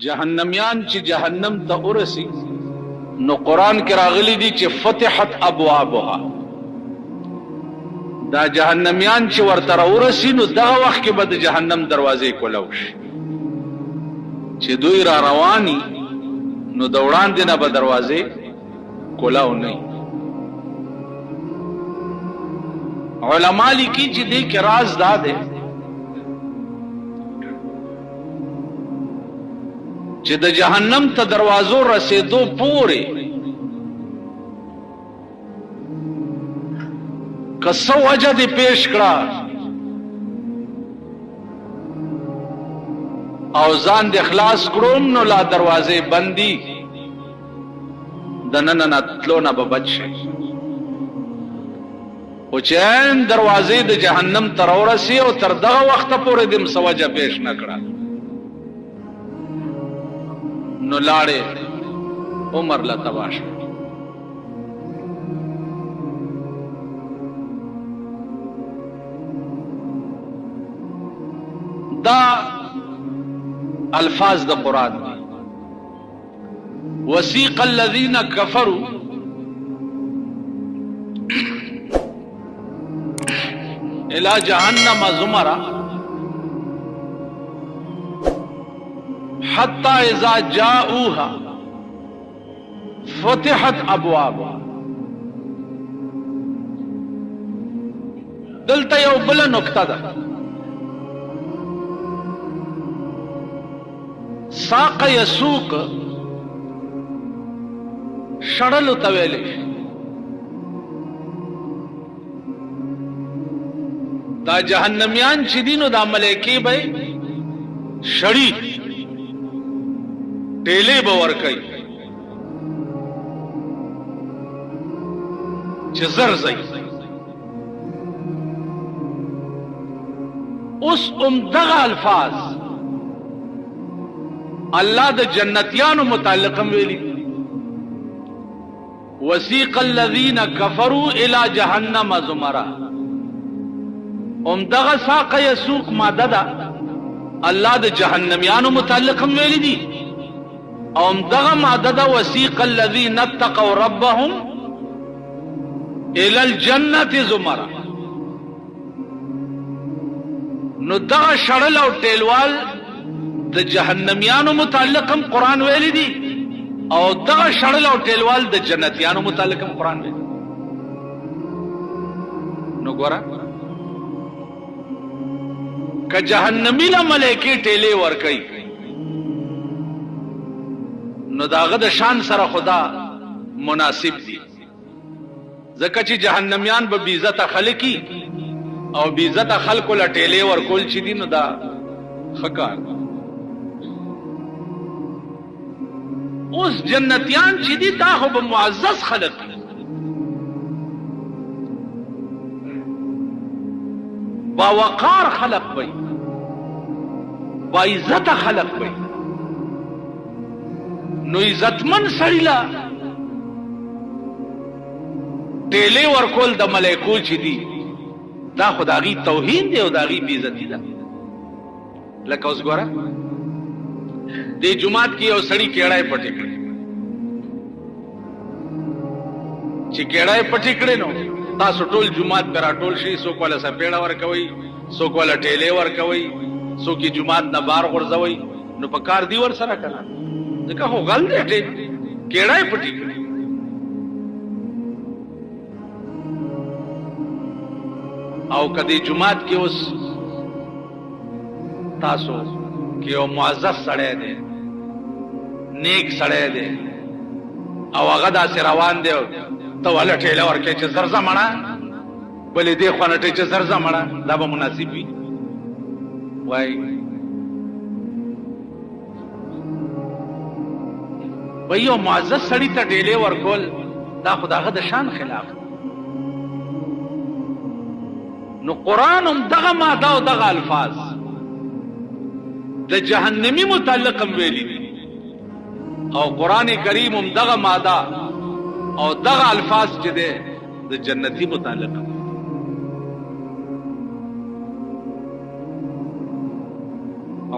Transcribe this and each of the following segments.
جهنميان چې جهنم ته ورسی نو قران کې راغلي دي چې فتحت ابوابها. دا جهنميان چې ورته ورسی نو دغه وخت کې به د جهنم دروازې کولو شي چې دوی را رواني نو د وړاندې نه به دروازې کولاو نه. علما لیکي چې دې کې راز دا دی چې د جهنم ته دروازو رسیدو پورې کسو وجه دې پیش کړه او ځان د اخلاص کړوم نو لا دروازې بندي د نن نه تلو نه به بچ شي. او چې دروازې د جهنم تر ورسي او تر دغه وخت پورې دې مسوجه پیش نه کړه نو لاړې عمر لا تباش. دا الفاظ د قرآن دي. وسیق الذین کفروا الى جهنم زمرا حتى اذا جاءوها فتحت ابوابها. دلته یو بل نقطه ده. ساق یسوق شړلو ته ویلې. دا جهنميان چې دینو دا ملائکې به شړی ټیلې به ورکوي چې زر زي. اوس دغه الفاظ الله د جنتیانو متعلقم ویلي. وسیق الذین کفروا الى جهنم زمرا. دغه ساق یسوق ماده ده الله د جهنميانو متعلقم ویلي دي او دغه ماده ده وسیق الذین اتقوا ربهم الى الجنه زمرا. نو دغه شړل او ټیلوال د جهنميانو متعلقم قران ویلي دي او دغه شړل او ټیلوال د جنتیانو متعلقم قران ویلي. نو ګوره که جهنمی له ملائکې ټیلې ورکوي نو داغه د شان سره خدا مناسب دي. ځکه چې جهنميان به بی عزت خلقي او بی عزت خلکو له ټیلې ورکول چې دي نو دا خکار. اوس جنتیان چې دي دا خو به معزز خلق دي. باوقار خلق وي با عزت خلق وي. نو عزتمن سړی لا ټیلې ورکول د ملائکو چې دي دا خدایي توهین دی او داغي بی عزتی ده. لکه اوس ګوره د جمعات کې یو سړی کېړای پټی کړي چې کېړای پټی کړي نو تاسو ټول جمعات پر ټول شي. څوک ولا سپېړه ورکوي څوک ولا ټیلې ورکوي څوک جمعات نه بار غورځوي. نو په کار دی ور سره کړه ځکه هو غل دی کېړای پټی کړي. او کدی جمعات کې اوس تاسو کې یو معزز سړی دی نیک سړی دی او هغه داسې روان دی ته ولا ټیله ورکې چې زرزه مړه بلې دې خوا نه ټی چې زرزه مړه دا به مناسب وي. وای وای یو معزز سړی ته ټیلې ورکول دا خو دغه د شان خلاف. نو قرآن هم دغه ماده او دغه الفاظ د جهنمی متعلقم ویلي دي او قرآن کریم هم دغه ماده او دغه الفاظ چې ده د جنتی متعلق.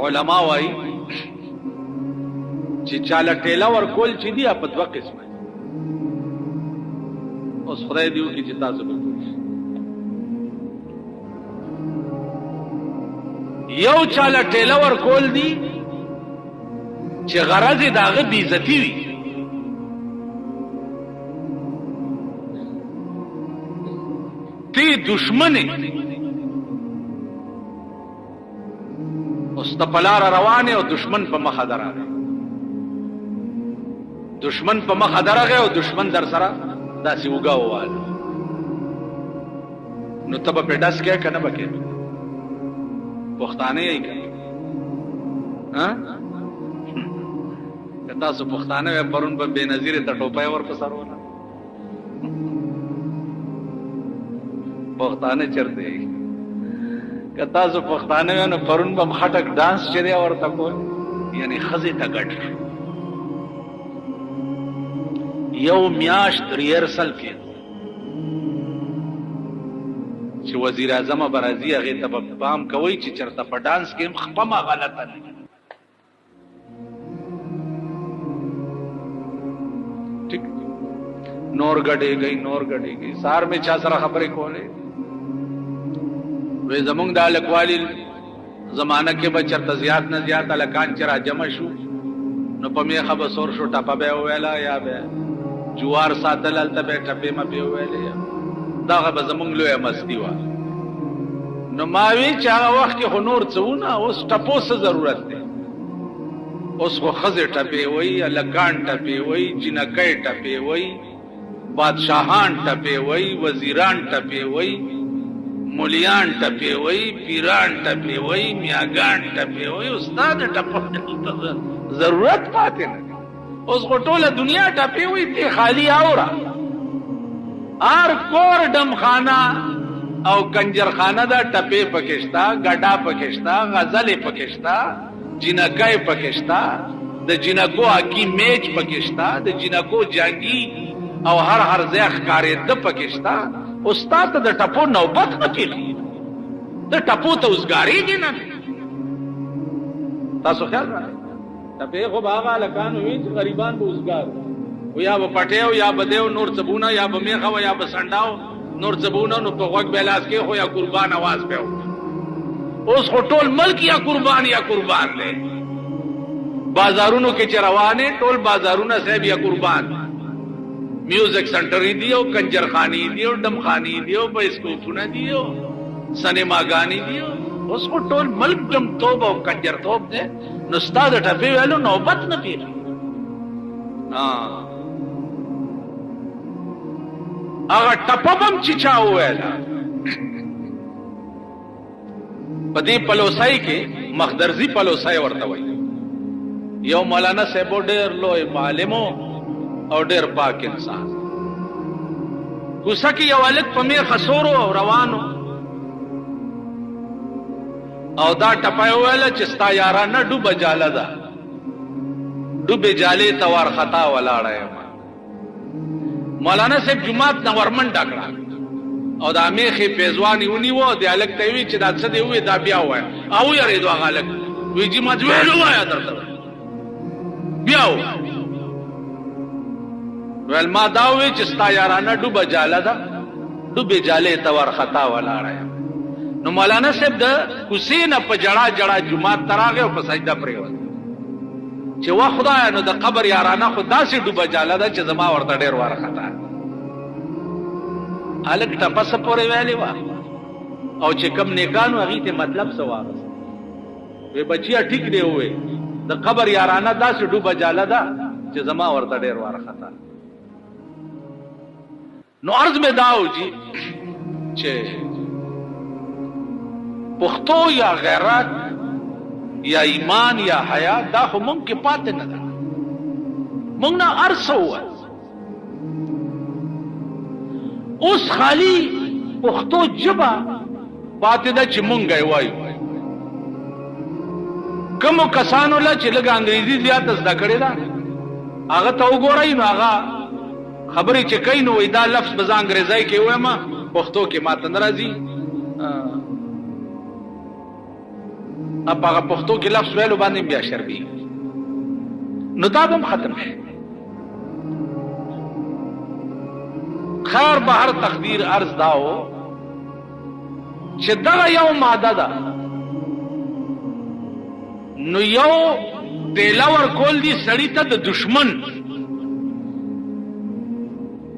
علماء وايي چې چاله ټیلا ورکول چې دی په دوه قسمه. اوس خدای دې وکړي چې تاسو به یو چاله ټیلا ورکول دی چې غرض یې د هغه بې عزتي وي. تی دشمن اوس ته په لاره روان او دشمن په مخه درغی، دشمن په مخه درغی او دشمن در سره داسې اوږه وواله، نو ته به پرې ډس کې که نه به کې پښتانه یې که که تاسو پښتانه وی پرون به بېنظیرې ته ټوپی ور په سر وله. پښتانه چرته یې که تاسو پښتانه وی نو پرون به خټک ډانس چې دی ورته کول، یعنی ښځې ته ګډ یو میاشت ریهرسل کې چې وزیر اعظم به راځي هغې ته به پام کوئ چې چېرته په ډانس کې هم خپمه غلطه نه ټیک نور ګډېږئ نور ګډېږئ. سهار مې چا سره خبرې کولې وی زمونږ د هلکوالي زمانه کې به چېرته زیات نه زیات هلکان چې را جمع شو نو په میخه به سور شو ټپه به یې وویله یا به جوار ساتل هلته به یې ټپې مپې وویلې دغه به زمونږ لویه مستي وه. نو ما وی چې هغه وخت کې خو نور څه وونه اوس ټپو څه ضرورت دی، اوس خو ښځې ټپې وایي، هلکان ټپې وایي، جینکۍ ټپې وایي، بادشاهان ټپې وایي، وزیران ټپې وایي، مولیان ټپې وایي، پیران ټپې وایي، میاګان ټپې وایي. استاد ټپو ضرورت پاتې نه اوس خو ټوله دنیا ټپې وایي، تی خالی اوره هر کور ډمخانه او کنجرخانه دا ټپې پکې شته، ګډا پکې شته، غزلې پکې شته، جینکۍ پکې شته، د جینکو حکیم میچ پکې شته، د جینکو جنګي او هر ځای ښکارېده پکې شته. استاد ته د ټپو نوبت نه کېږي، د ټپو ته اوسګارېږي نه. تاسو خیال راغی ټپې خو به هغه هلکان وي چې غریبان به اوسګار و یا به پټیو یا به دیو نور څبونه یا به میخه و یا به سنډاو نور څبونه نو په غوږ به لاس کې خو یا قربان اواز به و. اوس خو ټول ملک یا قربان دی، بازارونو کې چې روانې ټول بازارونه صاحب یا قربان، میوزک سنټرې دی او کنجرخانې دی او ډمخانې دی او بایسکوپونه دی او سینماګانې دی. اوس خو ټول ملک ډمتوب او کنجرتوب دی، نو ستا د ټپې ویلو نوبت نه پیږي. هغه ټپه بم چې چا وویله په دې پلوسۍ کې مخدرزي پلوسۍ ورته وایي. یو مولانا صاحب ډېر لوی معلم او ډېر پاک انسان، کوڅه کې یو هلک په میخه سورو او روانو او دا ټپه یې وویله چې ستا یارانه ډوبه جاله ده، ډوبې جالې ته وارخطا ولاړه یم. مولانا صاحب جومات نه ورمنډه کړه او دا میخې پیزوانې ونیوه، د هلک ته یې وویل چې دا څه دی وویل دا بیا ووایه. او ویرېدو هغه هلک وایي چې ما ویل ووایه درته بیا ویل ما دا وویل چې ستا یارانه ډوبه جاله ده، ډوبې جالې ته وارخطا ولاړه یم. نو مولانا صاحب د کوڅې نه په جړا جړا جومات ته راغی او په سجده پرېوت چې وا خدایه نو د قبر یارانه خو داسې ډوبه جاله ده چې زما ورته ډېر وارخطا. هلک ټپه څه پورې ویلې وه او چې کم نیکانو هغې ته مطلب څه واغست. وی بچیا ټیک دی ووی د قبر یارانه داسې ډوبه جاله ده چې زما ورته ډېر وارخطا. نو عرض مې دا و جي چې پښتو یا غیرت یا ایمان یا حیا دا خو مونږ کې پاتې نه ده، مونږ نه هر څه وویل. اوس خالي پښتو ژبه پاتې ده چې مونږ یې وایو. کومو کسانو له چې لږ انګریزي زیاته زده کړې ده هغه ته وګورئ نو هغه خبرې چې کوي نو وایي دا لفظ به زه انګریزۍ کې ووایم پښتو کې ماته نه راځي. په هغه پښتو کې لفظ ویلو باندې بیا شرمېږي. نو دا به ختم شي. خیر به هر تقدیر عرض داو چې دغه یو ماده ده، نو یو ټیله ورکول دي سړي ته د دشمن،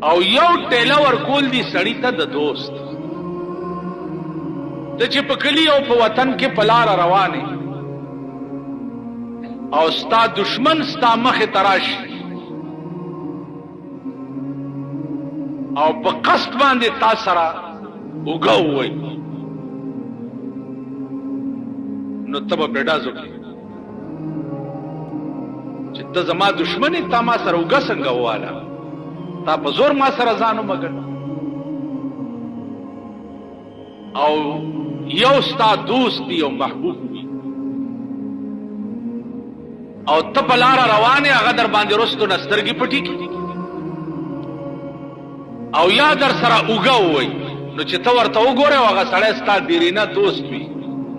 او یو ټیله ورکول دي سړي ته د دوست. د چې په کلي او په وطن کې په لاره روانې او ستا دشمن ستا مخې ته راشي او په قصد باندې تا سره اوږه ووایي، نو ته به بېډازو کې چې ته زما دشمن یې، تا ما سره اوږه څنګه وواله، تا په زور ما سره ځان ومګړ. او یو ستا دوست دی او محبوب دی، او ته په لاره روانې، هغه در باندې رستو نه سترګې پټې کړي او یا در سره اوږه ووایي، نو چې ته ورته وګورې او هغه سړی ستا دیرینه دوست وي،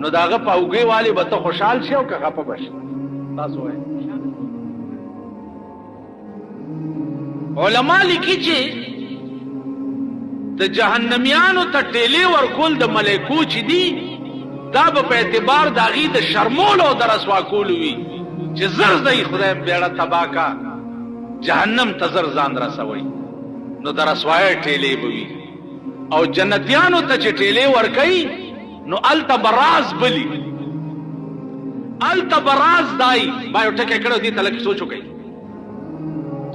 نو د هغه په اوږې والي به ته خوشحال شي او که خفه به شي؟ تاسو وایئ. علما لیکي چې د جهنميانو ته ټیلې ورکول د ملایکو چې دي، دا به په اعتبار د هغې د شرمولو او د رسوا کولو وي چې زر ځئ خدای بیړه تباه کا، جهنم ته زر ځان رسوئ، نو د رسوایۍ ټیلې به وي. او جنتیانو ته چې ټیلې ورکوي، نو هلته به راز بلي، هلته به راز دای. ما یو ټکی کړی دې ته لږ سوچ وکئ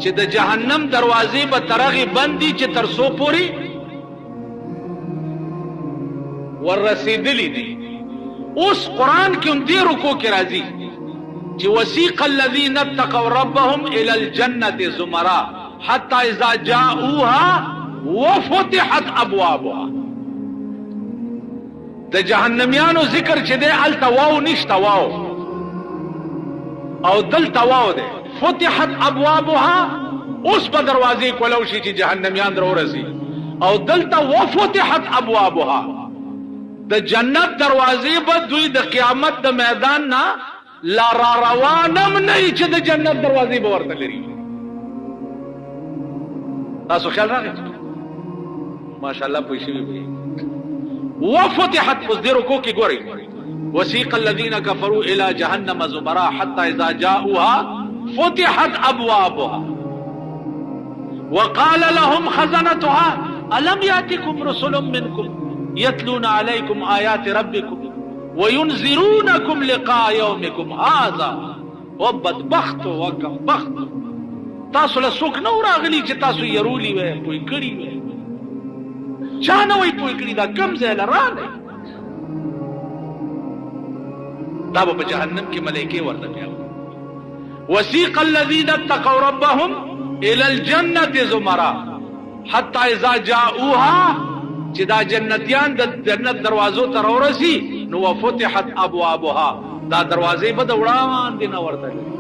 چې د جهنم دروازې به تر هغې بند دي چې تر څو پورې وررسېدلي دي. اوس قرآن کې هم دې رکو کې راځي چې وسیق الذین اتقوا ربهم الى الجنة زمرا حتى اذا جاءوها وفتحت ابوابها. د جهنميانو ذکر چې دی هلته واو نشته، واو او دلته واو دی. فتحت ابوابها، اوس به دروازې کولو شي چې جهنميان در ورسي، او دلته وفتحت ابوابها، د جنت دروازې به دوی د قیامت د میدان نه لا را روانم نه چې د جنت دروازې به ورته لري. تاسو خیال راغی؟ ماشاءالله پوه شوي به. وفتحت، اوس دې رکو کې ګورئ، وسیق الذین کفروا الى جهنم زمرا حتى اذا جاءوها فتحت ابوابها وقال لهم خزنتها الم ياتكم رسل منكم يتلون عليكم آيات ربكم وينذرونكم لقاء يومكم هذا. وبدبخت وکبخت، تاسو له څوک نه راغلي چې تاسو يرولي وي، پوي کړي وي، چا نه وي پوي کړي، دا کم ځای له راغلی. دا به په جهنم کې ملایکې ورته بیا وسیق الذین اتقوا ربهم الى الجنة زمرا حتى اذا جاءوها، چې دا جنتیان د جنت دروازو ته راورسي، نو وفتحت ابوابها، دا دروازې به د وړاندې نه ورته لري.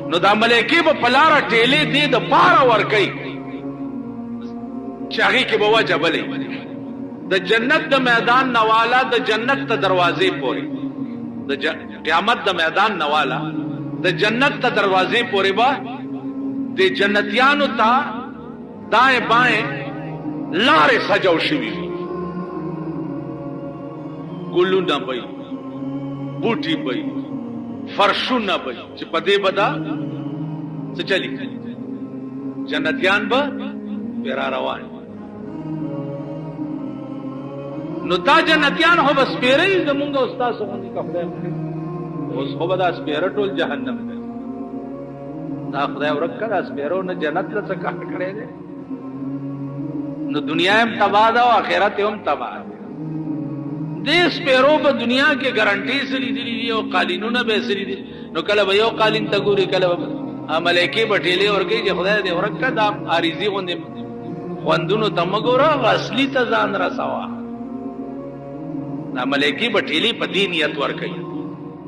نو دا ملایکې به په لاره ټیلې دې د پاره ورکوي چې هغې کې به وجه بلئ د جنت د میدان نواله د جنت ته دروازې پورې، د قیامت د میدان نواله د جنت ته دروازې پورې به د جنتیانو ته دائیں بائیں لارې سجاو شوي وي، ګلونه به وي، بوټي به وي، فرشونه به وي، چې په دې به دا څه چلي، جنتیان به پرې را روان. نو دا جنتیان خو به سپېره وي زمونږ او ستاسو غوندې که خدای وکړي. اوس خو به دا سپېره ټول جهنم دی. دا خدای ورک کړه، دا سپېرو نه جنت له څه کار کړی دی. نو دنیا هم تباه ده او آخرت هم تباه ده. دې سپېرو په دنیا کې ګارنټي سره لیدلي دي او قالینونه به یې سره دي، نو کله به یو قالین ته ګوري، کله به ملایکې به ټېلې ورکوي چې خدای دې ورک کړه، دا عارضي غوندې خوندونو ته مه ګوره، اصلي ته ځان رسوه. دا ملایکې به ټېلې په دې نیت ورکوي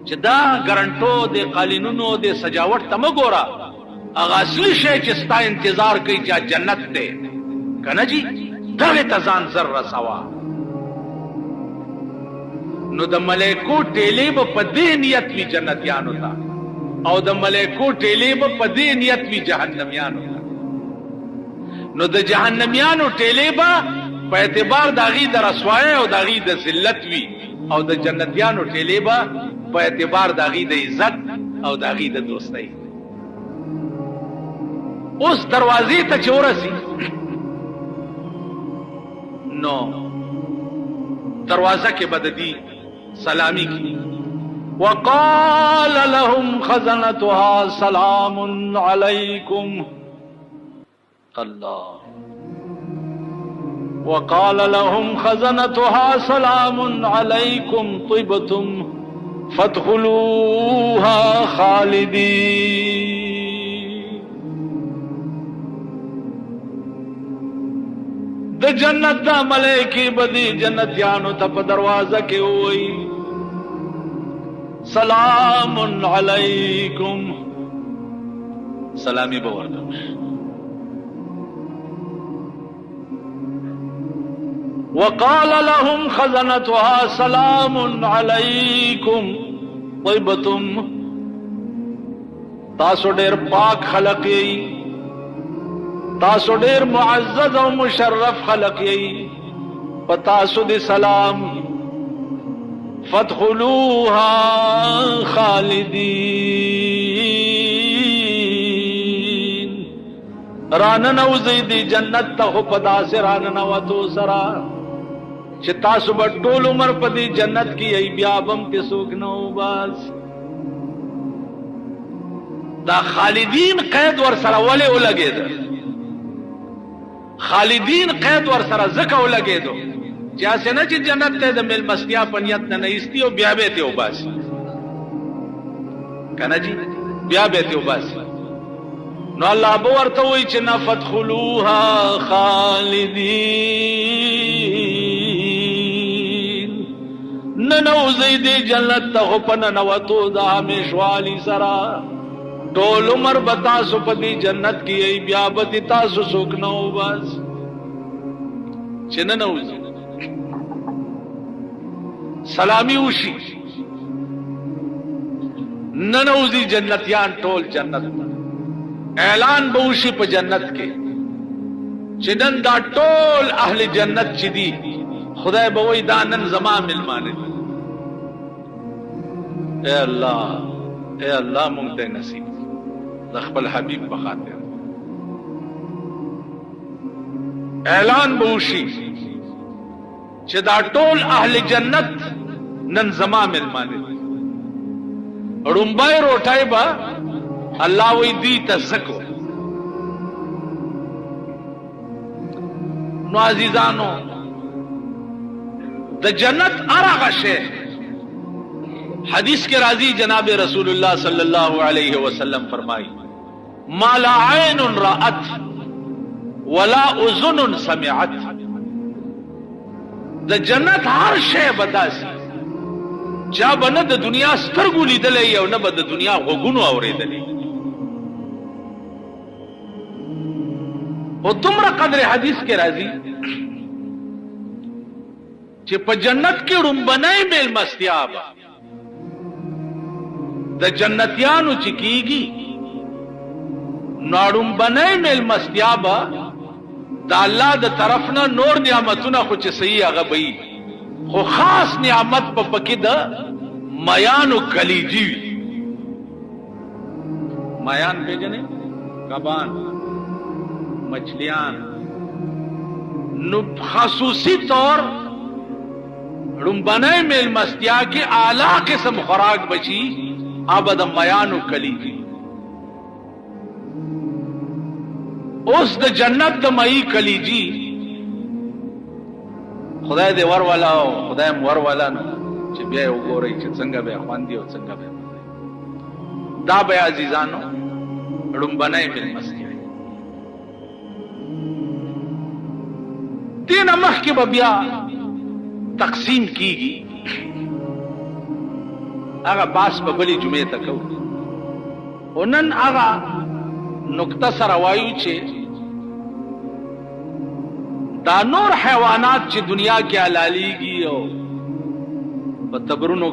چې دا ګارنټو د قالینونو د سجاوټ ته مه ګوره، هغه اصلي شی چې ستا انتظار کوي چې جنت دی که نه جي، دغې ته ځان زر رسوه. نو د ملایکو ټیلې به په دې نیت وي جنتیانو ته او د ملائکو ټیلې به په دې نیت وي جهنميانو. نو د جهنميانو ټیلې به په اعتبار د هغې د رسوایۍ او د هغې د ذلت وي، او د جنتیانو ټیلې به په اعتبار د هغې د عزت او د هغې د دوستۍ. اوس دروازې ته چې ورسي نو دروازه کې به د دې سلامي کی. وقال لهم خزنتها سلام علیکم. الله. وقال لهم خزنتها سلام علیکم طبتم فادخلوها خالدین. د جنت دا ملائکی بدی جنتیانو ته په دروازه کې وای سلام علیکم، سلامی به ورته. وقال لهم خزنتها سلام علیکم طیبتم، تاسو ډیر پاک خلق یې، تاسو ډیر معزز او مشرف خلق یې، په تاسو دې سلام. فادخلوها خالدین، راننوځئ دې جنت ته خو په داسې راننوتو سره چې تاسو به ټول عمر په دې جنت کې یې، بیا به هم کې څوک نه وباسي. دا خالدین قید ور سره ولې ولګېده؟ خالدین قید ور سره ځکه ولګېدو چې هسې نه چې جنت ته د میلمستیا په نیت نه ایستي او بیا به یې وباسي، که نه جي بیا به یې وباسي. نو الله به ورته وایي چې نه فادخلوها خالدین، ننوځئ دې جنت ته خو په ننوتو د همیشوالي سره. ټول عمر به تاسو په دې جنت کې یې، بیا به دې تاسو څوک نه وباسي چې ننوځي. سلامي وشي، ننوځي جنتیان ټول جنت ته. اعلان به وشي په جنت کې چې نن دا ټول اهل جنت چې دي خدای به وایي دا نن زما مېلمانه دي. اے الله اے الله مونږ ته نصیب د خپل حبیب په خاطر. اعلان به وشي چې دا ټول اهل جنت نن زما مېلمانه دي. ړومبی روټۍ به الله وی دی ته زکو. نو عزیزانو د جنت هغه شی حدیث کے راضی جناب رسول اللہ صلی اللہ علیہ وسلم فرمائی ما لا عین رأت ولا اذن سمعت. د جنت هر شی بداسي چا بنه د دنیا سترګو لیدلې او نه د دنیا غوګونو اورېدلې. او تمره قدر حدیث کې راځي چې په جنت کې ړومبنۍ میلمستیا به د جنتیانو چې کیږي، نو ړومبنۍ میلمستیا به د الله د طرف نه نور نعمتونه خو چې صحیح هغه به وي، خو خاص نعمت په پکې د میانو کلیجي وي. میان پیژنې؟ کبان، مچھلیان. نو خصوصی طور ړومبنۍ میلمستیا کې اعلی قسم خوراک بچي ابد میانو کلیجي. اوس د جنت د مئی کلیجي خدای دې ور والا او خدای مور والا نو چې بیا وګورئ چې څنګه به خواندي او څنګه به دا به عزیزانو ړومبنۍ میلمستیا. دین مخکې به بیا تقسیم کیږي، هغه باس په بلې جمعې ته کوو. او نن هغه نقطه سره وایو چې دا نور حیوانات چې دنیا کې حلالیږي او په تبرونو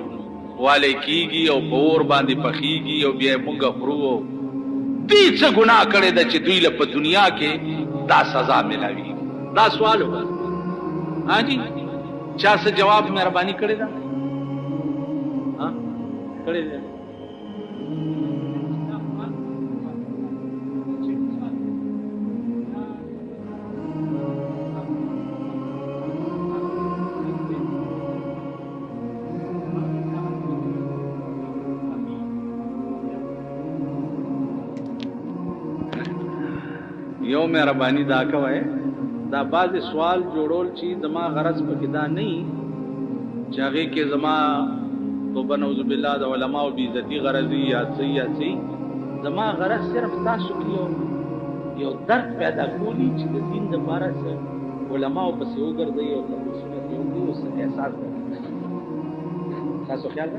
والے کیږي او په اور باندې پخیږي او بیا موږ خورو. دې څه ګناه کړی ده چې دوی له په دنیا کې دا سزا ملاوي؟ دا سوال وکړه. ها جی چا څه جواب مهرباني کړی ده؟ ها کړی ده؟ یو مهرباني دا کوي دا بعض سوال جوړول چې زما غرض پکې دا نه چې هغه کې زما توبه نعوذ بالله د علماء او بیزتی غرضی یا سیاسی. زما غرض صرف تاسو کې یو درد پیدا کولی چې د دین د لپاره علماء په څیر وګرځي او تاسو یو احساس تاسو خیال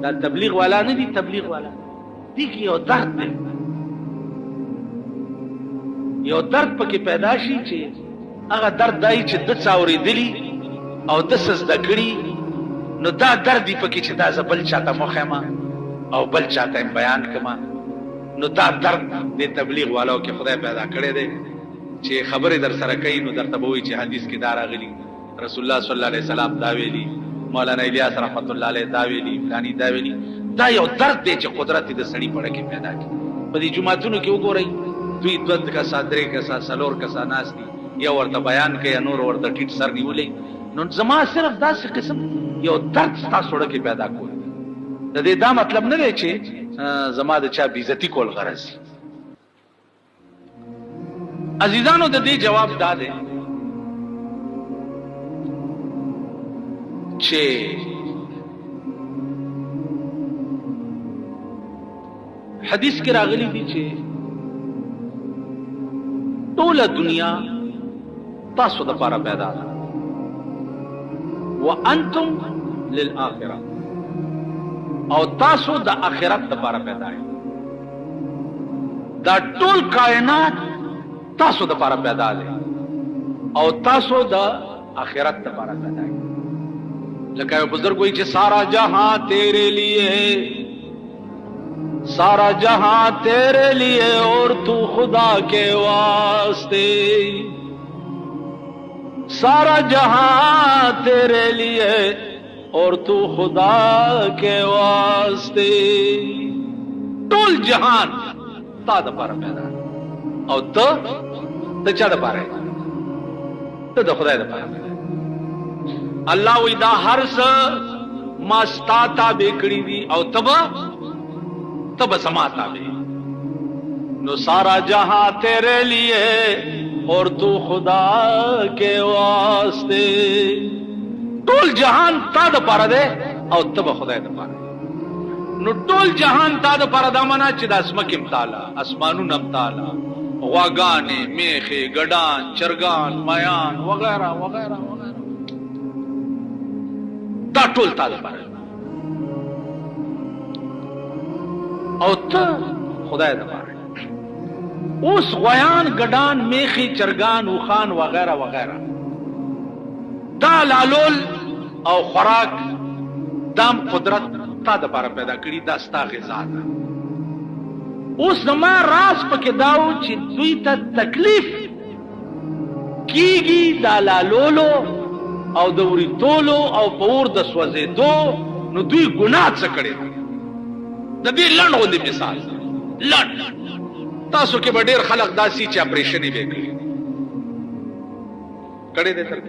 دا تبلیغ والا نه دي، تبلیغ والا دي کې یو درد دی، یو درد پکې پیدا شي چې هغه درد دای چې د څاوري دلی او د سز د کړي نو دا درد دی پکې چې دا زبل چاته مخه او بل چاته بیان کما. نو دا درد د تبلیغ والو کې خدای پیدا کړی دی چې خبره در سره کوي نو درته به وي چې حدیث کې دا راغلی، رسول الله صلی الله علیه وسلم دا ویلي، مولانا الیاس رحمت الله علیه دا ویلي، فلانی دا ویلي. دا یو درد دی چې قدرت د سړي په کې پیدا کړي. په دې جمعهتونو کې وګورئ دوی دوه کسا درې کسا څلور کسا ناس دي، یا ورته بیان کوي نور ورته ټیټ سر نیولې. نو زما صرف داسې قسم یو درد ستاسو وړه کې پیدا کول. د دې دا مطلب نه دی چې زما د چا بیزتی کول غرض. عزیزانو د دې جواب دا دی چې حدیث کې راغلی دی چې ټول دنیا تاسو د لپاره پیدا ده وانتم للآخرة، او تاسو د آخرت لپاره پیدا یې. دا ټول کائنات تاسو د لپاره پیدا ده او تاسو د آخرت لپاره پیدا یې. لکه یو بزرګ وایي چې سارا جہاں تیرے لیے، سارا جہاں تیرے لیے اور تو خدا کے واسطے، سارا جہاں تیرے لیے اور تو خدا کے واسطے. ټول جہان تا د پاره پیدا او ته د چا د پاره؟ ته د خدای د پاره. الله وی دا هر څه ما ستا تابع کړی دي او تب سماتا بھی. نو سارا جہاں تیرے لیے اور تو خدا کے واسطے. ټول جہان تا د پاره ده او تب خدای د پاره. نو ټول جہان تا د پاره دا معنا چې د اسمکم تعالی اسمانونو تعالی غواګانې میخه ګډان چرګان میان وغیرہ وغیرہ وغیرہ دا ټول تا د پاره او ته خدای د پاره. اوس غویان ګډان میخي چرګان وخان وغیرہ وغیرہ دا لالول او خوراک دام قدرت تا د پاره پیدا کړی، دا ستا غذا ده. اوس زما راز پکې داو چې دوی ته تکلیف کیږي دا لالولو او د وریتولو او پور د سوځېدو. نو دوی ګناه څه کړی؟ د دې لنډ غوندې مثال لنډ تاسو کې به ډېر خلک داسي چې اپریشن یې وکړي کړی دی. تر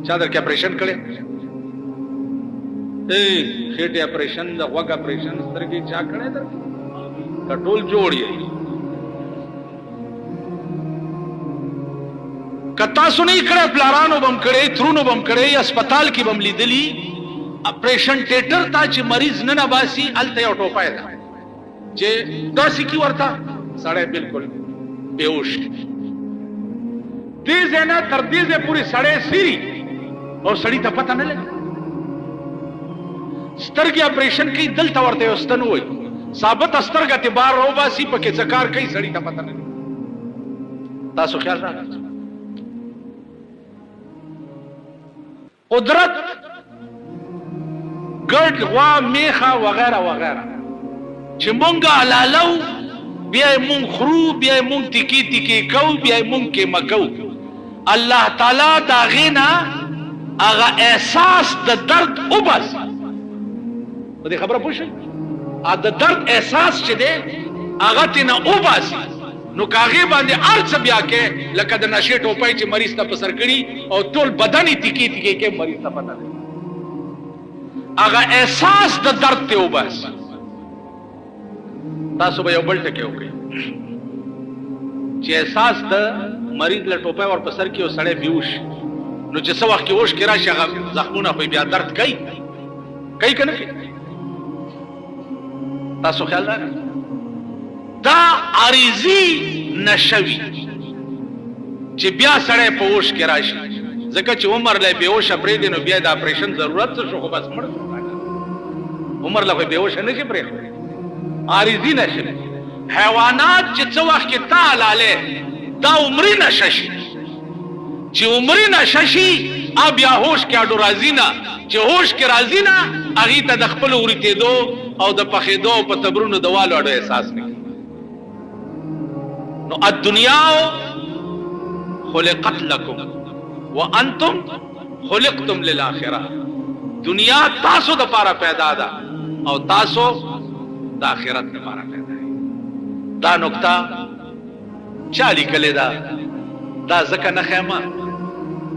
چا در کې اپریشن کړی؟ خېټې اپریشن، د غوږ اپریشن، سترګې چا کړی؟ در ټول جوړ یې. که تاسو نه یې کړی پلارانو به هم کړی، ترونو به هم کړی، اسپتال کې به هم لیدلي. اپریشن ټیټر ته چې مریض نه نباسي هلته یو ټوپی ده چې داسې کي ورته سړی بالکل بېهوش. دې ځای نه تر دې ځای پورې سړی سیري او سړي ته پته نه لګي. سترګې اپریشن کوي دلته ورته یو ستن وایي، ثابته سترګه تې بار راوباسي پکې څه کار کوي سړي ته پته نه لګي. تاسو خیال راغلی؟ قدرت ګډ غوا میخه وغیره وغیره چې مونږ حلالو بیا یې مونږ خورو بیا یې مونږ تیکې تیکې کوو بیا یې مونږ قیمه کوو الله تعالی د هغې نه هغه احساس د درد وباسي په دې خبره پوه شئ د درد احساس چې دی هغه ترېنه وباسي نو که هغې باندې هر څه بیا کې لکه د نشې ټوپۍ چې مریض ته په سر کړي او ټول بدن یې تیکې تیکې کې مریض ته پته دی هغه احساس د درد ته وباسي تاسو به یو بل ټکی وکړئ چې احساس د مریض له ټوپۍ ور په سر کې یو سړی بیهوش نو چې څه وخت کې هوش کې راشي هغه زخمونه خو بیا درد کوي که نه کوي تاسو خیال راغی دا عارضي نشه وي چې بیا سړی په هوش کې راشي ځکه چې عمر له بېهوشه پرېږدي نو بیا د اپریشن ضرورت څه شو خو بس مړ عمر له خو بېهوشه نه شي پرېښودی عارضي نشه حیوانات چې څه وخت کې تا حلالې دا عمري نشه شي چې عمري نشه شي بیا هوش کې اډو راځي نه چې هوش کې راځي نه هغې ته د خپلو وریتېدو او د پخېدو او په تبرونو د والو اډو احساس نه کوي نو الدنیا خلقت لکم وانتم خلقتم للآخرة دنیا تاسو د پاره پیدا ده او تاسو د آخرت لپاره پیدا ده دا نقطه چا لیکلې ده دا ځکه نه خیمه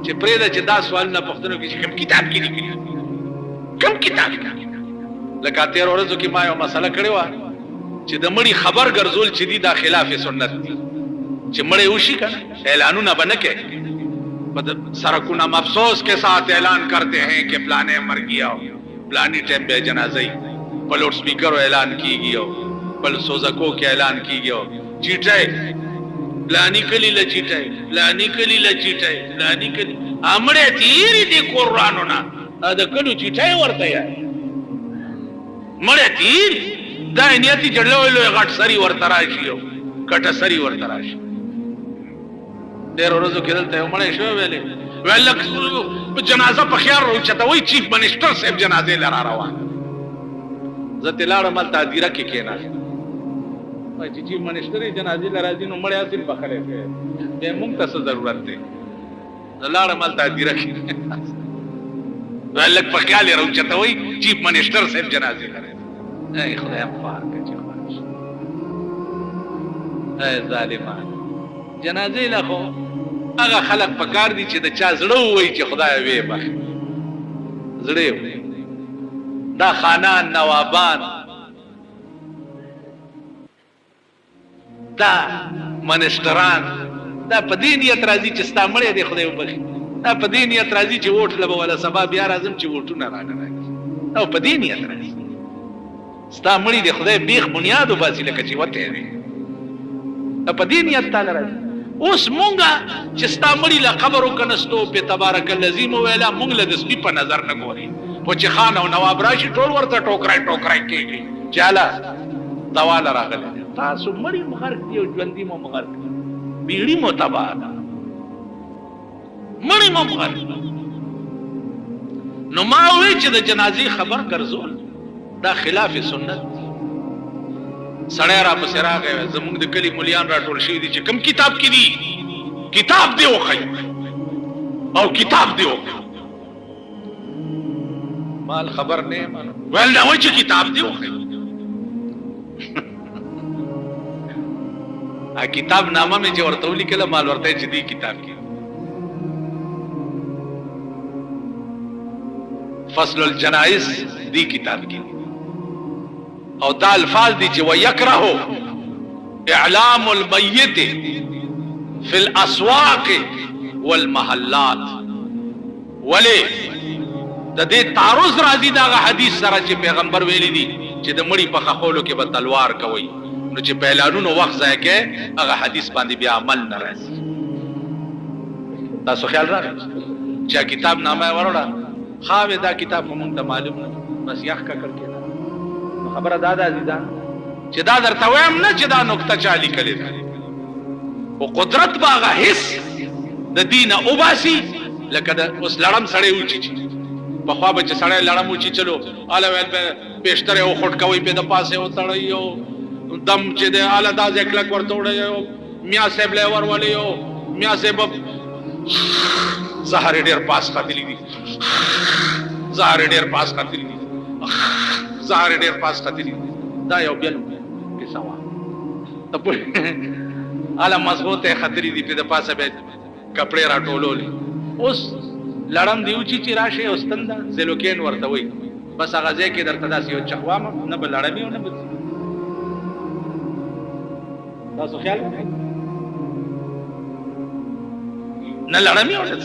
چې پرېږده چې دا سوالونه پوښتنو کې چې کوم کتاب کې لیکلي کوم کتاب کې لکه تېرو ورځو کې ما یو مسله کړې وه چې د مړي خبر ګرځول چې دي دا خلاف سنت دي چې مړی وشي که نه اعلانونه به نه کوي سرکونه افسوس کے ساتھ اعلان کرتے ہیں کہ پلانے مر گیا ہو پلانی ٹائم بے جنازی پل لوڈ سپیکر اعلان کی گیا ہو پل سوزکو کے اعلان کی گیا ہو چیٹے پلانی کلی لچیٹے پلانی کلی لچیٹے پلانی کلی امڑے تیری دی قرآنو نا دا کلو چیٹے ورطا ہے مڑے تیر دا انیتی جڑلو لو غٹ سری ورطا راشی ہو کٹ سری ورطا راشی ډېر ورځو کې دلته یو مړی شوی ویلې ویل لکه جنازه په خیال راوچته وایي چیف منسټر صاحب جنازې له را روانه زه ترې لاړم هلته هدیره کې کېناستم وایي چې چیف منسټر یې جنازې له راځي نو مړی هسې بخلی دی بیا موږ ته څه ضرورت دی زه لاړم هلته هدیره کې کېناستم ویل لږ په خیال یې راوچته وایي چیف منسټر صاحب جنازې له راځي ای خدایم خوار که چې خوار شي ای ظالمان جنازې له خو هغه خلق پکار دي چې د چا زړه ووایي چې خدای ویې بخښي زړه یې دا خانان نوابان دا منسټران دا په دې نیت راځي چې ستا مړی دی خدای وبخي دا په دې نیت راځي چې ووټ له به ولا سبا بیا راځم چې ووټونه رانه راځي او په دې نیت راځي ستا مړی دی خدای بیخ بنیاد وباسي لکه چې وتی دی په دې نیت تاله راځي اوس مونږه چې ستا مړي له قبر وکنستو په تبارک الذی مو ویلا مونږ له د سپي په نظر نه ګوري خو چې خان او نواب راشي ټول ورته ټوکرای ټوکرای کېږي چې هله دواله راغلی تاسو مړي مو غرق دي او ژوندي مو غرق دي بیړي مو تباه ده مړي مو غرق نو ما وی چې د جنازې خبر ګرځول دا خلاف سنت سړی را پسې راغی زموږ د کلي ملیان را ټول شوي دي چې کوم کتاب کې دي کتاب دې وښیي او کتاب دې وښیي مال خبر نه یم ویل دا وایي چې کتاب دې وښیي کتاب نامه مې چې ورته ولیکله مال ورته چې دې کتاب کې فصل الجنائز دې کتاب کې او دا الفاظ دي چې ويكره اعلام المیت فی الاسواق والمحلات ولی د دې تعرض راځي دا حدیث سره چې پیغمبر ویلي دي چې د مړي په خولو کې به تلوار کوي نو چې په اعلانونو وخت ځای کې هغه حدیث باندې بیا عمل نه راځي تاسو خیال راغی چې کتاب نامه وروړه خاوه دا کتاب موږ ته معلوم نه بس یخ کا کړ کې خبره دا ده عزیزان چې دا درته وایم نه چې دا نقطه چا لیکلې ده او قدرت به هغه حس د دینه وباسي لکه د اوس لړم سړی وچیچي پخوا به چې سړی لړم وچیچلو اله ویل به پیشترې وخوټ کوئ پې د پاسې وتړئ او دم چې دی اله دا ځای کلک ورته وړئ او میا صاحب لی ورولئ او میا صاحب زهر ډېر پاس ختلي دي زهر ډېر پاس ختلي دي زهر ډېر پاس ختلي دي دا یو بل کیسه وه ته پوه اله مضبوطې ختلي دي پې د پاسه بیا کپړې راټولولې اوس لړم دی وچی چې راشي او ستنده زلوکین ورته وي بس هغه ځای کې درته داسې یو چخوام نه به لړمي او نه به تاسو خیال نه لړمي او نه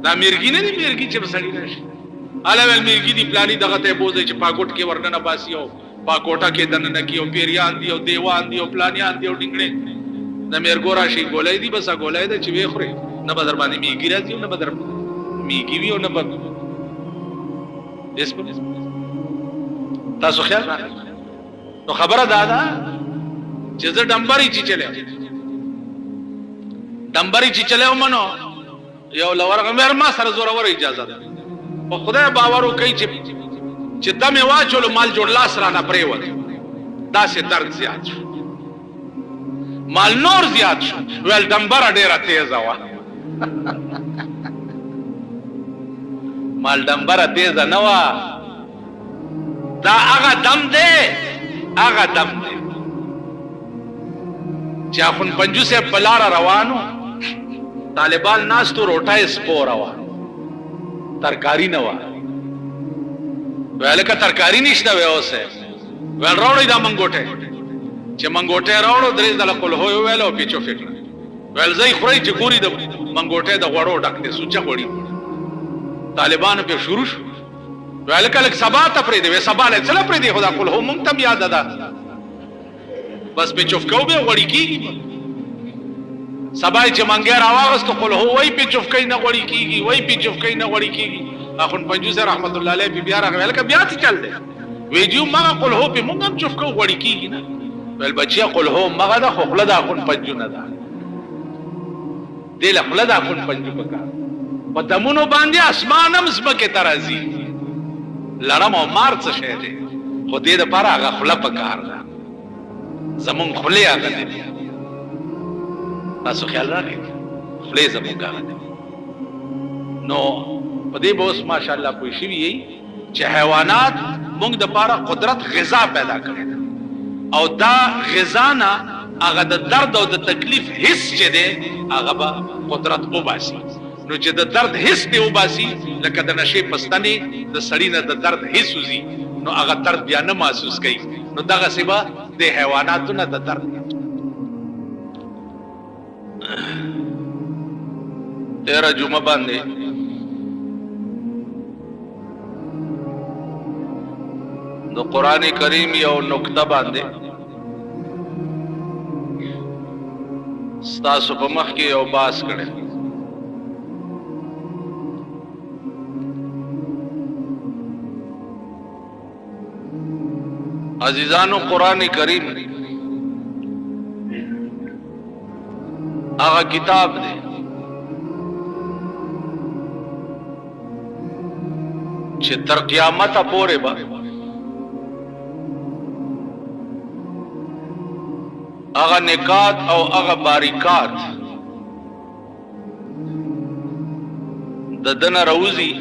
دا میرګي نه دي میرګي چې به سړي راشي اله ویل میرګي دي پلاني دغه ته بوځي چې پاکوټ کې ورننه باسي او پاکوټه کې دننه کې او پیریان دي او دیوان دي او پلانیان دي او ډنګړې د میرګو راشي ګولای دي بس ګولای ده چې وی خوري نه بدر باندې میګی راځي نه بدر میګی وی او نه بد اسم تاسو خیال نو خبره ده چې زه ډمبري چې چلے ومنو یو لورغه مېر ما سره زوره ور اجازه ده او خدای باور وکي چې دمه واچول مال جوړ لاس را نه پریوت دا سه درد زیات شو مال نور زیات شو ول ډمبر ډیره تیز وا مال ډمبر تیز نه وا دا هغه دم دی چې اخون پنجو سے پلار روانو طالبان ناس تو روټای سپور وا ترکاری نه وا ولکه ترکاری نشته و اوسه ول راوړی دا منګوټه چې منګوټه راوړو درې ځله کول هو ویل او پیچو فکر ول زئی خوري چې ګوري د منګوټه د غوړو ډکته سوچا غوړي طالبان په شروع شو ولکه لک سبا ته پرې دی سبا له چل پرې دی خدا کول هو مونږ تم یاد ده بس په چوفکو به غوړي کیږي سبا چې منګه راوغست کول هو وای په چوفکې نه غوړي کیږي وای په چوفکې نه غوړي کیږي اخون پنجو سره رحمت الله علیه بیا راغله ولکه بیا څه چل دی ویجو ما کول هو په مونږ هم چوفکو غوړي کیږي نه ول بچیا قل هو مغه د خپل د اخون پنجو نه ده دل خپل د اخون پنجو پکا په دمونو باندې اسمان هم زمکه ترازی لړم او مار څه شه دي خو دې د پاره هغه خپل پکار ده زمون خپل هغه دي تاسو خیال راغی خپل زمون هغه دي نو په دې بوس ماشاءالله پوي شي وي چې حیوانات موږ د پاره قدرت غذا پیدا کړي او دا غذانا هغه د درد او د تکلیف حس چې دی هغه به قدرت وباسي نو چې د درد حس دی وباسي لکه د نشي پستنی د سړی نه د درد حس وزي نو هغه درد بیا نه محسوس کوي نو دغه سبا د حیواناتو نه د درد تیرا جمعه باندې د قران کریم یو نقطه باندې ستاسو په مخ کې یو باس کړي عزیزانو قران کریم هغه کتاب دی چې تر قیامت پورې به اغا نکات او اغا باریکات د دن روزی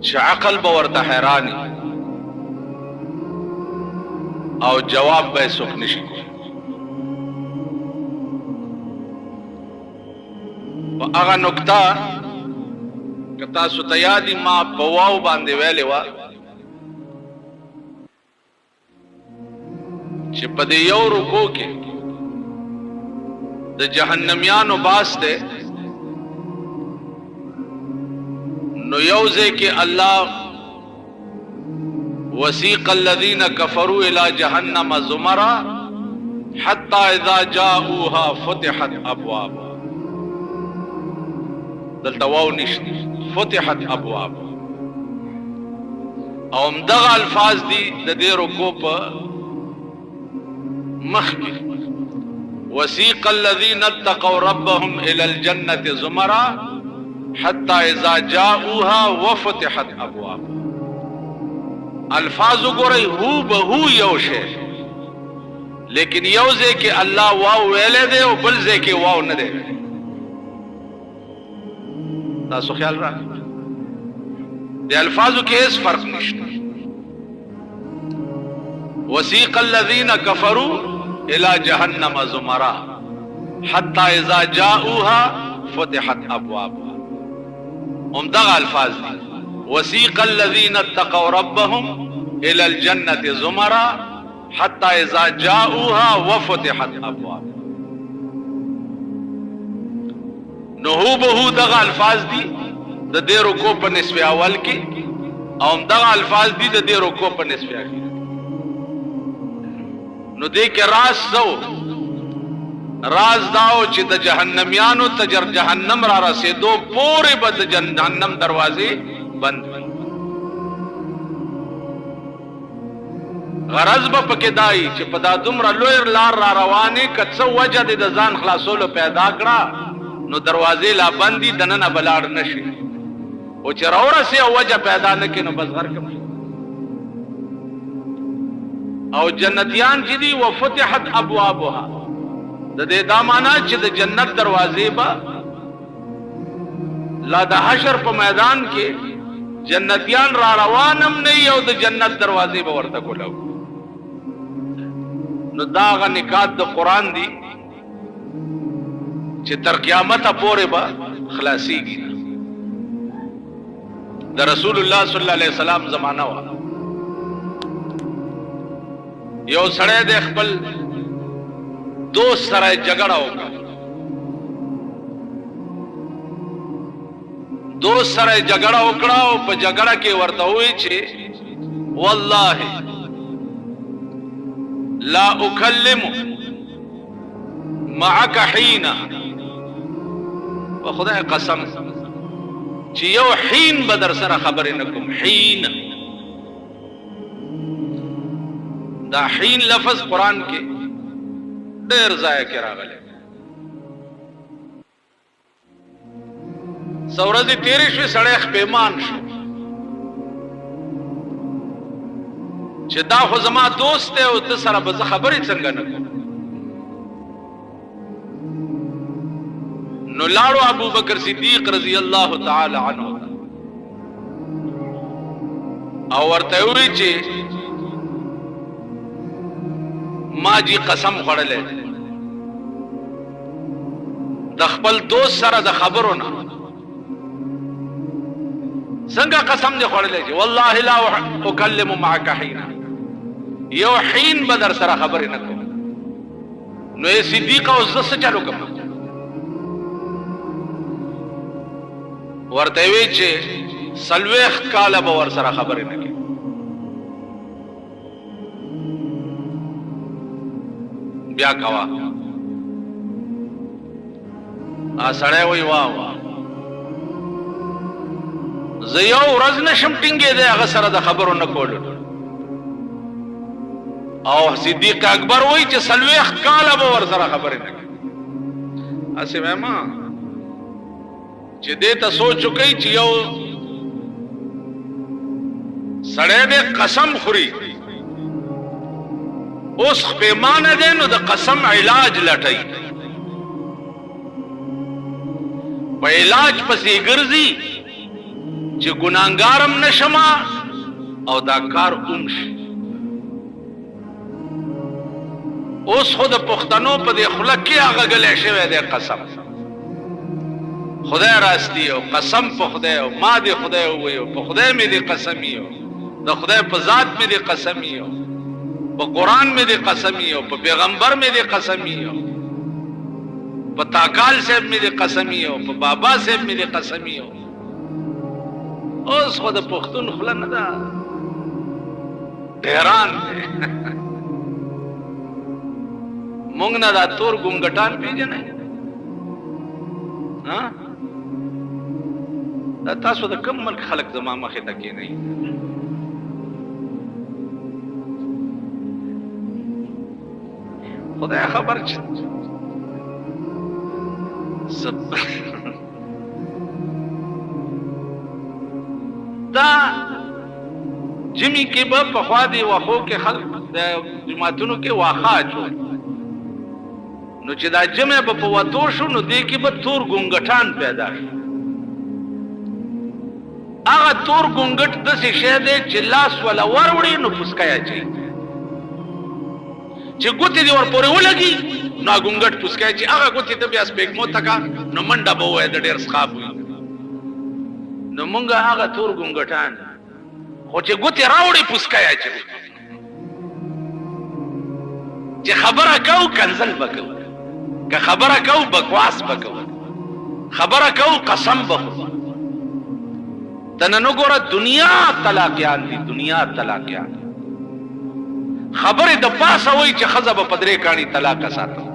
چې عقل به ورته حیرانی او جواب به سوک نشي و اغا نکتا کتا ستیادی ما پواو باندې ویلې وا چې په دې یو رکو کې د جهنميانو باس ده نو یوځه کې الله وسيق الذين كفروا الى جهنم زمرا حتى اذا جاءوها فتحت ابوابها دلته واو نشته فتحت ابوابها او دغه الفاظ دي د دې رکو په مخکې وسيق الذين اتقوا ربهم الى الجنه زمرا हत्ता इज़ा जाऊहा वफतिहत अबवाब। अल्फाज गोरे हु बहू यौ शे, लेकिन यौ जे के अल्लाह वाव वेले दे और बल जे के वाव न दे। तासु ख्याल रहा दे अल्फाजु के इस फर्क निश्ता। वसीक़ अल्लज़ीना कफ़रू इला जहन्नम ज़ुमरा हत्ता इज़ा जाऊहा फतिहत अबवाबुहा। उम्दा अल्फाज दी वसीक़ अल्लज़ीना इत्तक़ौ रब्बहुम इलल जन्नति ज़ुमरा हत्ता इज़ा जाऊहा वफतिहत अबवाबुहा। नहू बहू दगा अल्फाज दी द दे रुको पर निस्फ़े अवल की और दगा अल्फाज दी द दे रुको पर निस्फ़े आखिर। नु दे के राज सो राज दाओ च द जहन्नमियानो तजर जहन्नम रा रसे दो पूरे बद जहन्नम दरवाजे बंद। गरज बपके दाई च पदा दुमरा लोयर लार रा रवाने कत्सो वजह दे जान खलासोलो पैदा करा नो दरवाजे ला बंदी दनना बलाड़ नशे वो चरौरा से वजह पैदा न के नो बस घर कम और जन्नतियान जिदी वो फतिहत अबवाबुहा दे दामाना च जन्नत दरवाजे बा लादा हशर प मैदान के जन्नतियान रा रवानम नहीं और जन्नत दरवाजे बा वर्ता को लो नो दागा निकात द कुरान दी च तर क़यामत पोरे बा खलासी की द रसूलुल्लाह सल्लल्लाहु अलैहि वसल्लम जमाना वा यो सड़े दे खपल दोस्त सराय झगड़ा होगा दोस्त सराय झगड़ा उकड़ा पर झगड़ा के वर्ता हुई छे वल्लाहि ला उकल्लिमु मअक हीना खुदा कसम चियो हीन बदर सरा खबर नकुम हीन दा हीन लफ्ज कुरान के देर जाय के रागले सौरजी 13वीं सड़क पेमान दा खुजमा दोस्त है उत सरा बज खबर संग न नो लाड़ो अबू बकर सिद्दीक रजी अल्लाह ताला अन्हु और तयरी चे माँ जी कसम खड़ले दखपल दोस्त सरा द खबरो ना संगा कसम दे खड़ले चे वल्लाहि ला उकल्लिमु मअक हीना यो हीन बदर सरा खबर न को नो ये सिद्दीक उस से चलो कम वर्तेवे चे सलवेख काला बवर सरा खबर न के ब्या कवा आ सड़े वही वाह वाह जयो रज न शमटिंगे दे अगर सरा द खबर न कोड और सिद्दीक अकबर वही चे सलवेख काला बवर सरा खबर न के असे मेहमा चे दे त सोच चुकी चियो सड़े दे कसम खुरी उस पैमाने दे नो द कसम इलाज लटई प इलाज पसी गिरजी चे गुनाहगारम नशमा और दाकार उमश उस खुद पुख्तनों पर दे खुलके आगा गले शेवे दे कसम खुदा रास्ती हो कसम प खुदा हो माँ दे खुदा हुए हो प खुदा में दे कसमी हो द खुदा प जात में दे कसमी हो प कुरान में दे कसमी हो प पैगंबर में दे कसमी हो प ताकाल साहब में दे कसमी हो प बाबा साहब में दे कसमी हो उस खुद पुख्तून खुला न दा ढेरान मुंग न दा तोर गुंगटान पीजने हाँ तासो द कम मल्क खलक जमा मखे तके नहीं खुदा खबर सब دا جمی کې به پخوا دی واخو کې خلق د جماعتونو کې واخه اچول نو چې دا جمع به په وتو شو نو دې کې به تور ګونګټان پیدا شو هغه تور ګونګټ داسې شی دی چې لاس ولا وروړي نو پوسکی اچوي چې ګوتې دې ورپورې ولګي نو ګونګټ پوسکی اچي هغه ګوتې ته بیا سپېږمو تکا نو منډه به ووایه د ډېر څښاپ وي نو مونږ هغه تور ګونګټان خو چې ګوتې راوړي پوسکی اچوي چې خبره کوو کنزل به کوو که خبره کوو بکواس به کوو خبره کوو قسم به خورو ته نن وګوره دنیا طلاقیان دي دنیا طلاقیان خبرې د پاسه وایي چې ښځه به په 3 کاڼي طلاقه ساتم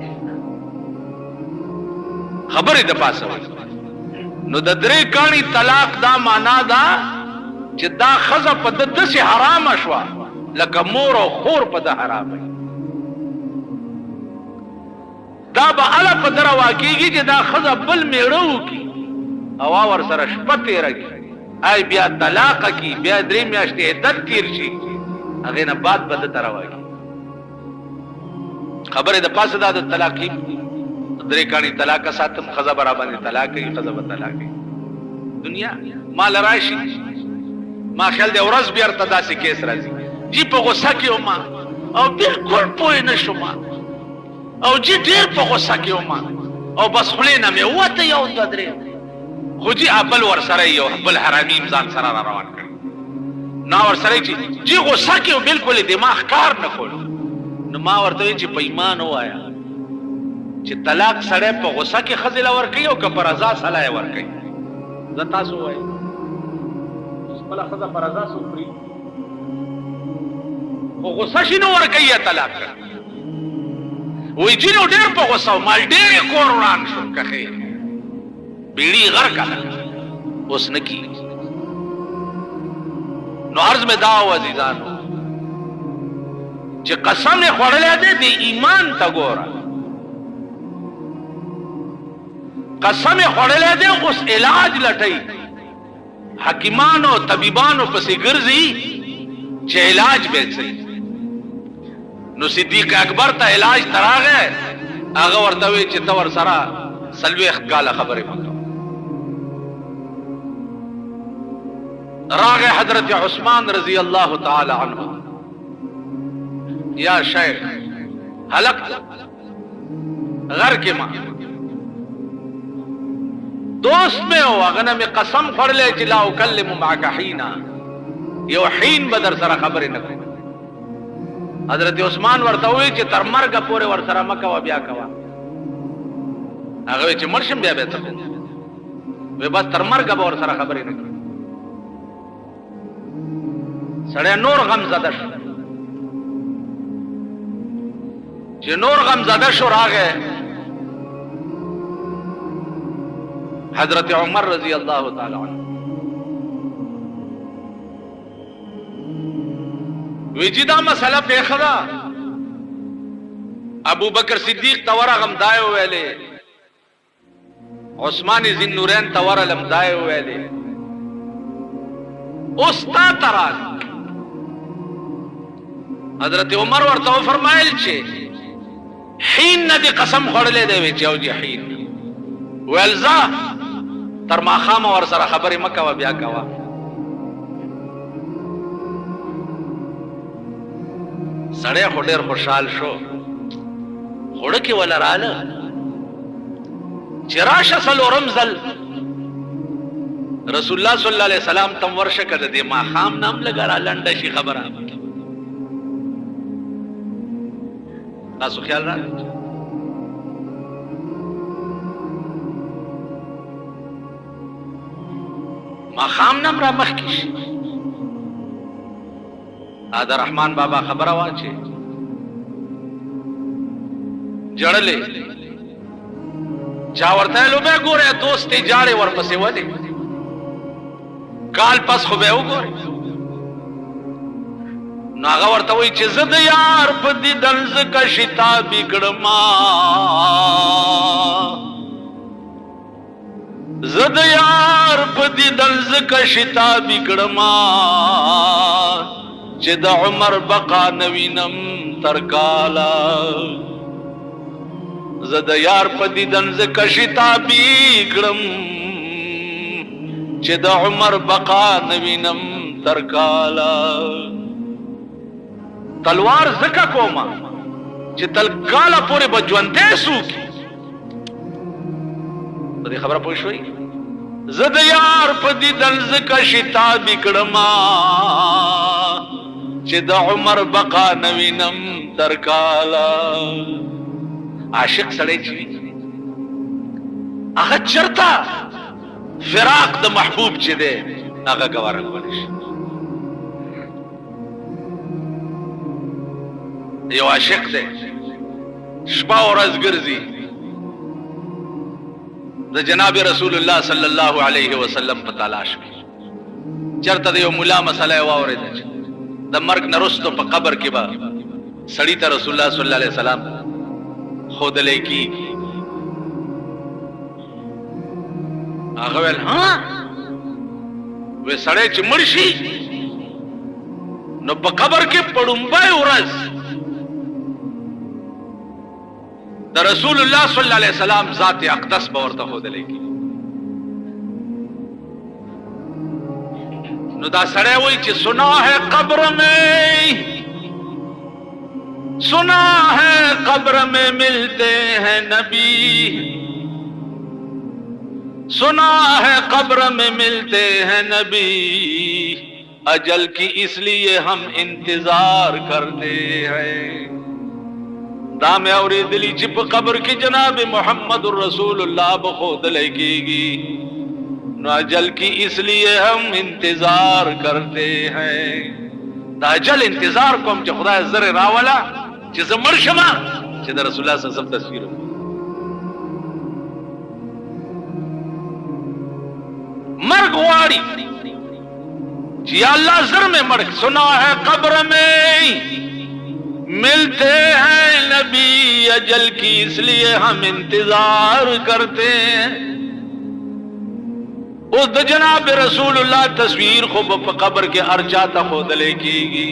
خبرې د پاسه وایي نو د 3 کاڼي طلاق دا معنا ده چې دا ښځه په ده داسې حرامه شوه لکه مور او خور په ده حرامه دا به هله په ده روا کېږي چې دا ښځه بل مېړه وکړي او ورسره شپه تېره کړي ای بیا طلاقه کی بیا 3 میاشتې عدت تیر شي هغې نه بعد به ده ته روا کړي خبرې د پاسه دا د طلاقي 3 کاڼي طلاقه ساتم ښځه به راباندې طلاق کوي ښځه به طلاق کوي دنیا مال راشي ما خیال دی ورځ بیا ورته داسې کیس راځي جی په غوسه کې وم او بلکل پوه نه شوم او جی ډېر په غوسه کې وم او بس خولې نه مې ووته 1 2 3 خو جی بل ورسره یو بل حرامي ځان سره را روان کړ نو ورسره چې جی غوسه کې بلکل دماغ کار نه کول نو ما ورته وی چې په ایمان ووایا چې طلاق سړی په غوسه کې ښځې له ورکوي او که په رضا سړی یې ورکوي زه تاسو ووایم خپله ښځه په رضا څوک خوري خو غوسه شي نو ورکوي یا طلاق کړ وی جی نو ډېر په غوسه و مال ډېر یې کور وران شو که خیر بیړي غر کړه اوس نه کېږي نو عرض مې دا و عزیزانو چې قسم یې خوړلی دی د ایمان ته ګوره قسم یې خوړلی دی اوس علاج لټوي حکیمانو طبیبانو پسې ګرځي چې علاج به څه نو صدیق اکبر ته علاج ته راغی هغه ورته وی چې ته ورسره 40 کاله خبرې مه کوه راغی حضرت عثمان رضی اللہ تعالی عنہ یا شیخ حلقت غر کے ماں دوست میں ہو اغنہ میں قسم پڑ لے چلا اکلم معاک حینا یو حین بدر سر خبر نکو حضرت عثمان ورتوی چی تر مرگ پورے ور سر مکوا بیا کوا اگوی چی مرشم بیا بیتا وی بس تر مرگ ور سر خبر نکو سڑے نور غم زدہ شو چی نور غم زدہ شو راگے حضرت عمر رضی اللہ تعالی عنہ ویجی دا مسئلہ پیخدا ابو بکر صدیق تورا غم دائے ویلے عثمان ذی نورین تورا لم دائے ویلے استا تران حضرت عمر ورته فرمایل چې حین نه دی قسم خوړلې دی وی چې او جی حین ولزا تر ماخام ور سره خبرې مکه و بیا کوا سړی خو ډېر خوشحال شو خوړه کې ولا رااله چې راشه څلورم ځل رسول الله صلی الله علیه وسلم تم ورشه کده دی ماخام نام لګا را لنډه شي خبره تاسو خیال راځي ما خام نم را مخکې شي دا رحمان بابا خبره واچي جړلې چا ورته لوبه ګوره دوستي جاړې ورپسې ودی کال پس خو به وګوره ناغه ورته وی چې زه د یار په دې دنز کا شتابي کړما زد یار په دیدن زکه شتابي کړما چې د عمر بقا نوینم تر کالا زد یار په دیدن زکه شتابي کړم چې د عمر بقا نوینم تر کالا تلوار زکه کوما چې تل کالا پورې بجوندې سوکي په دې خبره پوه شوي زد یار په دیدن زکه شتابي کړما چې د عمر بقا نوینم تر کالا عاشق سړی چې هغه چرته فراق د محبوب چې دی هغه ګواره کولی شي یو عاشق دی شپه او ورځ ګرځي د جناب رسول الله صلی الله علیه وسلم په تلاش کې چرته د یو مولا مسله واورېده د مرګ نه وروسته په قبر کې به سړی ته رسول الله صلی الله علیه وسلم ښودلی کېږي هغه ویل ها وی سړی چې مړ شي نو په قبر کې په ړومبۍ ورځ د رسول الله صلی الله علیه وسلم ذات اقدس به ورته ښودلی کېږي نو دا سړی وایي چې سنا ہے قبر میں سنا ہے قبر میں ملتے ہیں نبی سنا ہے قبر میں ملتے ہیں نبی اجل کی اس لیے ہم انتظار کرتے ہیں دا میں اوریدلی چې په قبر کې جناب محمد رسول الله بخودلی کېږي نو اجل کی اس لیے ہم انتظار کرتے ہیں دا اجل انتظار کوم چې خدای زر راولا چې زه مړ شمه چې د رسول الله صلی الله علیه وسلم تصویر مرګ غواړي چې یا الله زر میں مړ سنا ہے قبر میں ملتے ہیں نبی اجل کی اس لیے ہم انتظار کرتے ہیں اس د جناب رسول اللہ تصویر خوب په قبر کې هر چاته ښودلی کېږي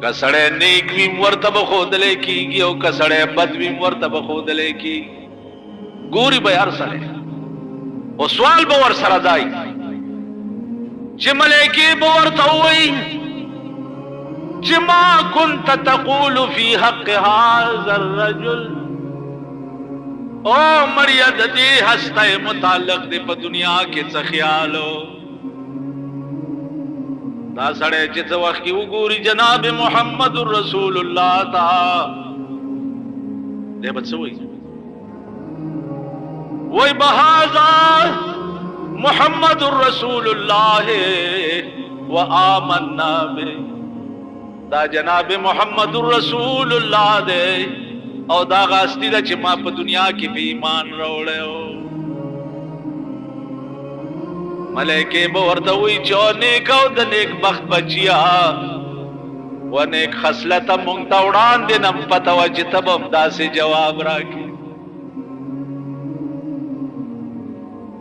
که سړی نیک ویم ورته به ښودلی کېږي او که سړی بد ویم ورته به ښودلی کېږي ګوري به هر سړی او سوال به ورسره دی چې ملایکې به ورته ووایي چې ما كنت تقول في حق هذا الرجل او مریا د دې هسته متعلق دی په دنیا کې څه خیالو دا سړی چې څه وخت کې وګوري جناب محمد رسول الله تا دې به څه وایي وای بهذا محمد رسول الله وآمنا به دا جناب محمد رسول الله دے او دا غاستی دا چې ما په دنیا کې به ایمان راوړیو ملائکه به ورته وایي چې نیک او د نیک بخت بچیا و نیک خصلت مونږ ته وړاندې نه پته وه چې ته به همداسې جواب راکړي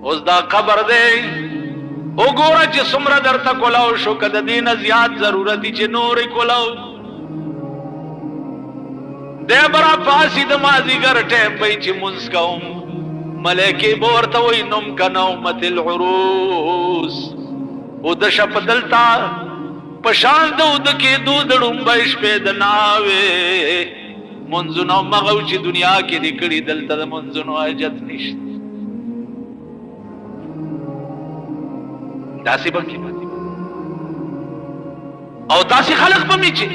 اوس دا قبر دی وګوره چې څومره درته کولاو شو که د دې نه زیات ضرورت چې نورې کولاو دی به راپاسي د مازدیګر ټیم به چې مونځ کوم ملایکې به ورته وایي نوم که نومت العروس اوده شه په دلته په شان د اوده کېدو د ړومبۍ شپې د ناوې مونځونه همغه و چې دنیا کې دې کړي دلته د مونځونو حاجت نشته داسې به او داسې خلق به مې چې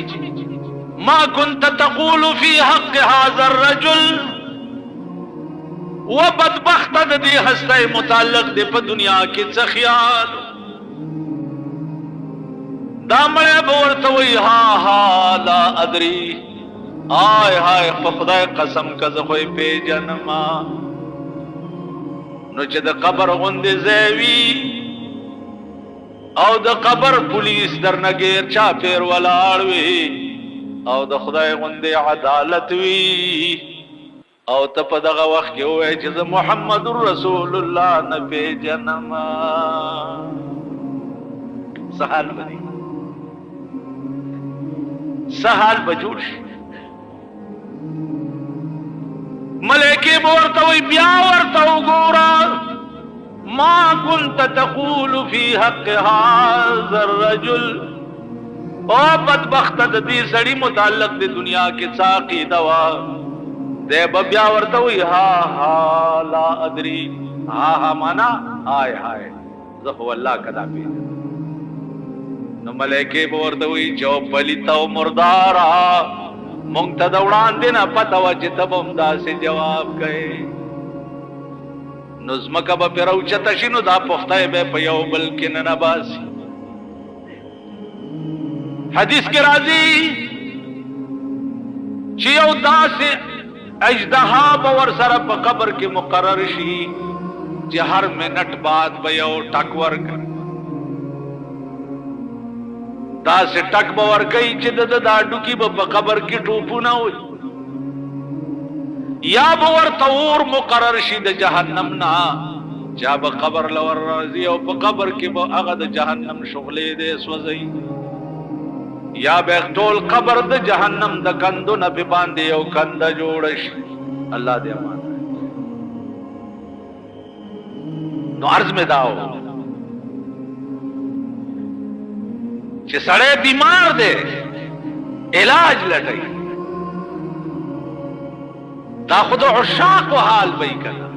ما كنت تقول في حق هذا الرجل و بدبخت د دې هسته متعلق دې په دنیا کې څه خیال دا مړی به ورته وایي ها ها لا ادري آی هاي په خدای قسم که زه خو یې پېژنما نو چې د قبر غوندې ځای وي او د قبر پولیس درنه ګیر چاپېر ولاړ وي او د خدای غوندې عدالت وي او ته په دغه وخت کې وایې چې زه محمد رسول الله نه پیژنم، څه حال به دی، څه حال به جوړ شي. ملائکې به ورته وایي بیا ورته وګوره، ما كنت تقول في حق هذا الرجل، او بدبخت د دې سړي متعلق د دنیا کې څه عقیده وه. دی به بیا ورته وایي ها ها لا ادري، ها ها مانا هاي هاي زه خو الله کدا پیژنم. نو ملائکې به ورته وایي چې او پلیته او مرداره مونږ ته د وړاندې نه پته وه چې ته به همداسې جواب کوې. نو ځمکه به پرې راوچته شي، نو دا پختی به په یو بل کې ننباسي. حدیث کې راځي چې یو داسې اژدها به ورسره په قبر کې مقرر شي چې هر منټ بعد به یو ټک ورکړي، داسې ټک به ورکوي چې د دا ډوکي به په قبر کې ټوپونه وي. یا به ورته اور مقرر شي د جهنم نه، چا به قبر لور راځي او په قبر کې به هغه د جهنم شغلې دی سوځي. یا به ټول قبر د جهنم د کندو نه په باندې یو کنده جوړ شي. الله دې امان. نو عرض میں داو چې سړی بیمار دی علاج لټوي، دا خود عشاق و حال بئی کنا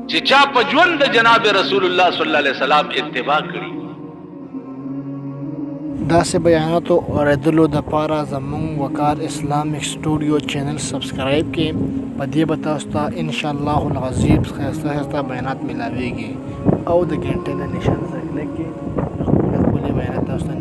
چې چا په ژوند د جناب رسول الله صلی الله علیه وسلم اتباع کړي. داسې بیاناتو اوریدلو د پاره زموږ وقار اسلامیک سټوډیو چینل سبسکرایب کړئ. په دې به تاسو ته انشاءالله العظیم ښایسته بیانات ملاویږي او د ګنټې نه نشان سره کلیک کړئ. خپلې بیانات تاسو ته